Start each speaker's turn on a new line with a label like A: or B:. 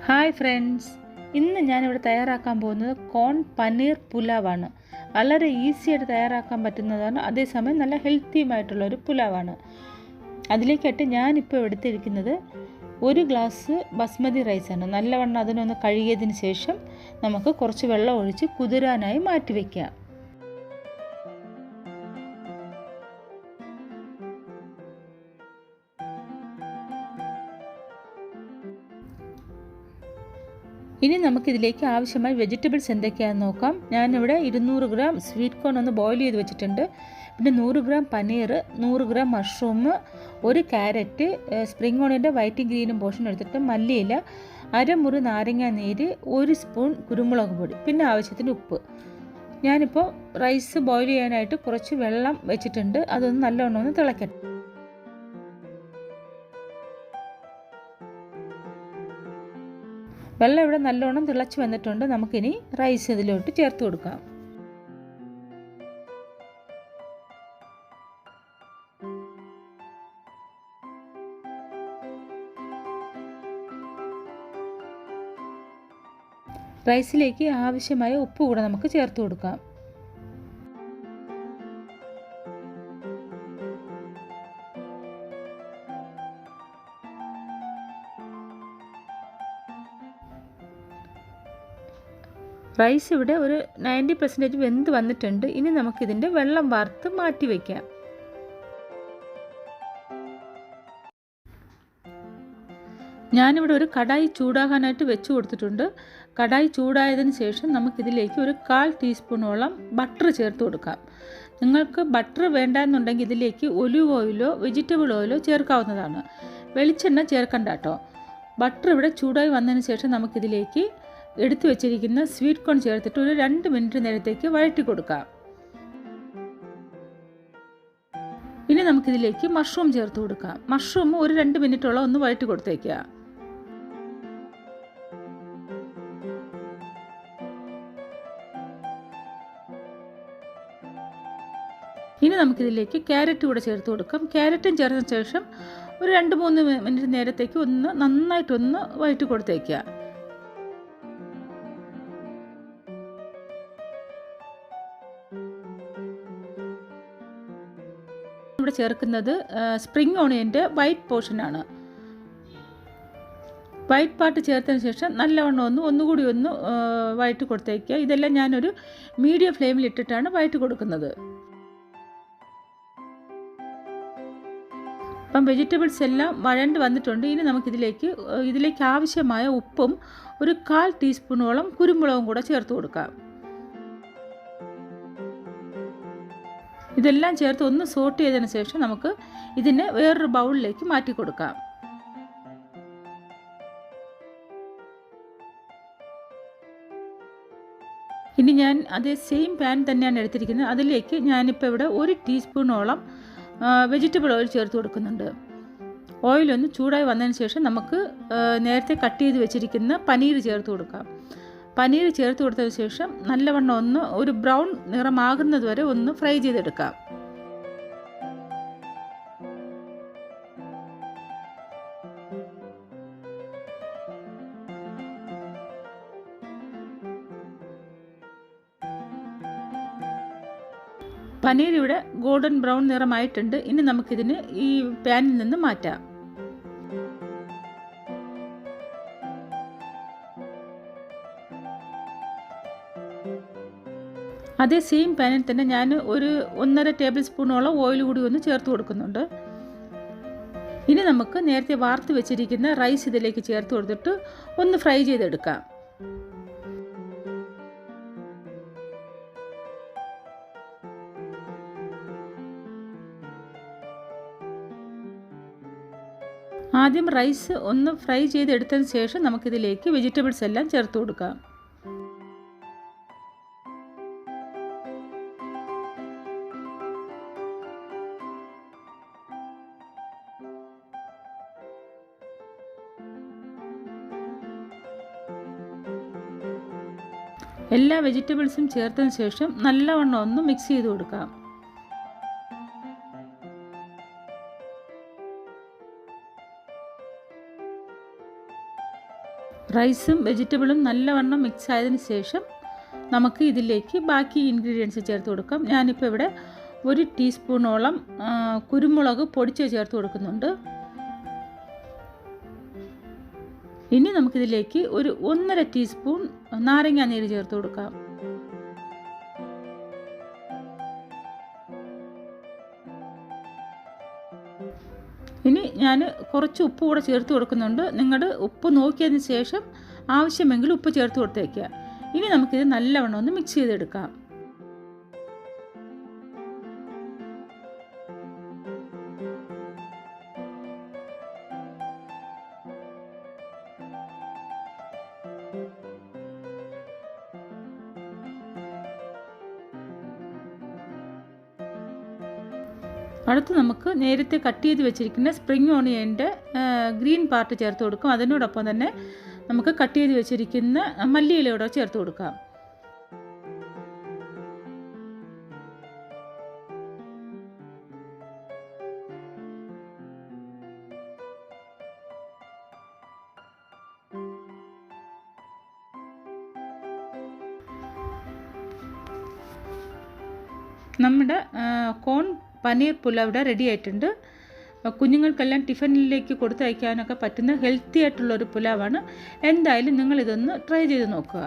A: Hi friends, ഇന്ന് ഞാനിവിടെ തയ്യാറാക്കാൻ പോകുന്നത് കോൺ പനീർ പുലാവാണ്. വളരെ ഈസിയായിട്ട് തയ്യാറാക്കാൻ പറ്റുന്നതാണ്, അതേസമയം നല്ല ഹെൽത്തിയുമായിട്ടുള്ളൊരു പുലാവാണ്. അതിലേക്കായിട്ട് ഞാനിപ്പോൾ എടുത്തിരിക്കുന്നത് 1 ഗ്ലാസ് ബസ്മതി റൈസാണ്. നല്ലവണ്ണം അതിനൊന്ന് കഴുകിയതിന് ശേഷം നമുക്ക് കുറച്ച് വെള്ളം ഒഴിച്ച് കുതിരാനായി മാറ്റി വയ്ക്കാം. ഇനി നമുക്കിതിലേക്ക് ആവശ്യമായ വെജിറ്റബിൾസ് എന്തൊക്കെയാണെന്ന് നോക്കാം. ഞാനിവിടെ 200 ഗ്രാം സ്വീറ്റ് കോൺ ഒന്ന് ബോയിൽ ചെയ്ത് വെച്ചിട്ടുണ്ട്. പിന്നെ 100 gram paneer, 100 gram mushroom, 1 carrot, spring ഓണിയൻ്റെ വൈറ്റും ഗ്രീനും പോർഷൻ എടുത്തിട്ട്, മല്ലിയില, അരമുറി നാരങ്ങ നീര്, 1 സ്പൂൺ കുരുമുളക് പൊടി, പിന്നെ ആവശ്യത്തിന് ഉപ്പ്. ഞാനിപ്പോൾ റൈസ് ബോയിൽ ചെയ്യാനായിട്ട് കുറച്ച് വെള്ളം വെച്ചിട്ടുണ്ട്. അതൊന്ന് നല്ലവണ്ണം ഒന്ന് തിളക്കട്ടെ. വെള്ളം ഇവിടെ നല്ലോണം തിളച്ച് വന്നിട്ടുണ്ട്. നമുക്കിനി റൈസ് ഇതിലോട്ട് ചേർത്ത് കൊടുക്കാം. റൈസിലേക്ക് ആവശ്യമായ ഉപ്പ് കൂടെ നമുക്ക് ചേർത്ത് കൊടുക്കാം. റൈസ് ഇവിടെ ഒരു 90% വെന്ത് വന്നിട്ടുണ്ട്. ഇനി നമുക്കിതിൻ്റെ വെള്ളം വാർത്ത് മാറ്റി വയ്ക്കാം. ഞാനിവിടെ ഒരു കടായി ചൂടാകാനായിട്ട് വെച്ച് കൊടുത്തിട്ടുണ്ട്. കടായി ചൂടായതിന് ശേഷം നമുക്കിതിലേക്ക് ഒരു 1/4 ടീസ്പൂണോളം ബട്ടർ ചേർത്ത് കൊടുക്കാം. നിങ്ങൾക്ക് ബട്ടർ വേണ്ടാന്നുണ്ടെങ്കിൽ ഇതിലേക്ക് ഒലിവ് ഓയിലോ വെജിറ്റബിൾ ഓയിലോ ചേർക്കാവുന്നതാണ്. വെളിച്ചെണ്ണ ചേർക്കണ്ട കേട്ടോ. ബട്ടർ ഇവിടെ ചൂടായി വന്നതിന് ശേഷം നമുക്കിതിലേക്ക് എടുത്തു വെച്ചിരിക്കുന്ന സ്വീറ്റ് കോൺ ചേർത്തിട്ട് ഒരു 2 മിനിറ്റ് നേരത്തേക്ക് വഴറ്റി കൊടുക്കാം. ഇനി നമുക്കിതിലേക്ക് മഷ്റൂം ചേർത്ത് കൊടുക്കാം. മഷ്റൂം ഒരു 2 മിനിറ്റോളം ഒന്ന് വഴറ്റി കൊടുത്തേക്കുക. ഇനി നമുക്കിതിലേക്ക് ക്യാരറ്റ് കൂടെ ചേർത്ത് കൊടുക്കാം. ക്യാരറ്റും ചേർത്ത ശേഷം ഒരു 2-3 മിനിറ്റ് നേരത്തേക്ക് ഒന്ന് നന്നായിട്ടൊന്ന് വഴറ്റി കൊടുത്തേക്കുക. ഇവിടെ ചേർക്കുന്നത് സ്പ്രിംഗ് ഓണിയൻ്റെ വൈറ്റ് പോർഷനാണ്. വൈറ്റ് പാർട്ട് ചേർത്തതിന് ശേഷം നല്ലവണ്ണം ഒന്നുകൂടി ഒന്ന് വഴറ്റി കൊടുത്തേക്കുക. ഇതെല്ലാം ഞാനൊരു മീഡിയം ഫ്ലെയിമിൽ ഇട്ടിട്ടാണ് വഴറ്റി കൊടുക്കുന്നത്. അപ്പം വെജിറ്റബിൾസ് എല്ലാം വഴണ്ട് വന്നിട്ടുണ്ട്. ഇനി നമുക്കിതിലേക്ക് ആവശ്യമായ ഉപ്പും ഒരു 1/4 ടീസ്പൂണോളം കുരുമുളകും കൂടെ ചേർത്ത് കൊടുക്കാം. ഇതെല്ലാം ചേർത്ത് ഒന്ന് സോട്ട് ചെയ്തതിന് ശേഷം നമുക്ക് ഇതിനെ വേറൊരു ബൗളിലേക്ക് മാറ്റി കൊടുക്കാം. ഇനി ഞാൻ അതേ സെയിം പാൻ തന്നെയാണ് എടുത്തിരിക്കുന്നത്. അതിലേക്ക് ഞാനിപ്പോൾ ഇവിടെ 1 ടീസ്പൂണോളം വെജിറ്റബിൾ ഓയിൽ ചേർത്ത് കൊടുക്കുന്നുണ്ട്. ഓയിലൊന്ന് ചൂടായി വന്നതിന് ശേഷം നമുക്ക് നേരത്തെ കട്ട് ചെയ്ത് വെച്ചിരിക്കുന്ന പനീർ ചേർത്ത് കൊടുക്കാം. പനീർ ചേർത്ത് കൊടുത്തതിന് ശേഷം നല്ലവണ്ണം ഒരു ബ്രൗൺ നിറമാകുന്നത് വരെ ഒന്ന് ഫ്രൈ ചെയ്തെടുക്കാം. പനീർ ഇവിടെ ഗോൾഡൻ ബ്രൗൺ നിറമായിട്ടുണ്ട്. ഇനി നമുക്കിതിന് ഈ പാനിൽ നിന്ന് മാറ്റാം. അതേ സെയിം പാനിൽ തന്നെ ഞാൻ ഒരു 1.5 ടേബിൾ സ്പൂണോളം ഓയിൽ കൂടി ഒന്ന് ചേർത്ത് കൊടുക്കുന്നുണ്ട്. ഇനി നമുക്ക് നേരത്തെ വാർത്ത് വെച്ചിരിക്കുന്ന റൈസ് ഇതിലേക്ക് ചേർത്ത് കൊടുത്തിട്ട് ഒന്ന് ഫ്രൈ ചെയ്തെടുക്കാം. ആദ്യം റൈസ് ഒന്ന് ഫ്രൈ ചെയ്തെടുത്തതിന് ശേഷം നമുക്കിതിലേക്ക് വെജിറ്റബിൾസ് എല്ലാം ചേർത്ത് കൊടുക്കാം. എല്ലാ വെജിറ്റബിൾസും ചേർത്തതിന് ശേഷം നല്ലവണ്ണം ഒന്ന് മിക്സ് ചെയ്ത് കൊടുക്കാം. റൈസും വെജിറ്റബിളും നല്ലവണ്ണം മിക്സ് ആയതിനു ശേഷം നമുക്ക് ഇതിലേക്ക് ബാക്കി ഇൻഗ്രീഡിയൻസ് ചേർത്ത് കൊടുക്കാം. ഞാനിപ്പോൾ ഇവിടെ 1 ടീസ്പൂണോളം കുരുമുളക് പൊടിച്ച് ചേർത്ത് കൊടുക്കുന്നുണ്ട്. ഇനി നമുക്കിതിലേക്ക് ഒരു 1.5 ടീസ്പൂൺ നാരങ്ങ നീര് ചേർത്ത് കൊടുക്കാം. ഇനി ഞാൻ കുറച്ച് ഉപ്പ് കൂടെ ചേർത്ത് കൊടുക്കുന്നുണ്ട്. നിങ്ങളുടെ ഉപ്പ് നോക്കിയതിന് ശേഷം ആവശ്യമെങ്കിൽ ഉപ്പ് ചേർത്ത് കൊടുത്തേക്കുക. ഇനി നമുക്കിത് നല്ലവണ്ണം ഒന്ന് മിക്സ് ചെയ്തെടുക്കാം. അടുത്ത് നമുക്ക് നേരത്തെ കട്ട് ചെയ്ത് വെച്ചിരിക്കുന്ന സ്പ്രിംഗ് ഓണിയൻ്റെ ഗ്രീൻ പാർട്ട് ചേർത്ത് കൊടുക്കും. അതിനോടൊപ്പം തന്നെ നമുക്ക് കട്ട് ചെയ്ത് വെച്ചിരിക്കുന്ന മല്ലിയിലയോടെ ചേർത്ത് കൊടുക്കാം. നമ്മുടെ കോൺ പനീർ പുലാവ് ഇവിടെ റെഡി ആയിട്ടുണ്ട്. കുഞ്ഞുങ്ങൾക്കെല്ലാം ടിഫിനിലേക്ക് കൊടുത്തയക്കാനൊക്കെ പറ്റുന്ന ഹെൽത്തി ആയിട്ടുള്ളൊരു പുലാവാണ്. എന്തായാലും നിങ്ങളിതൊന്ന് ട്രൈ ചെയ്ത് നോക്കുക.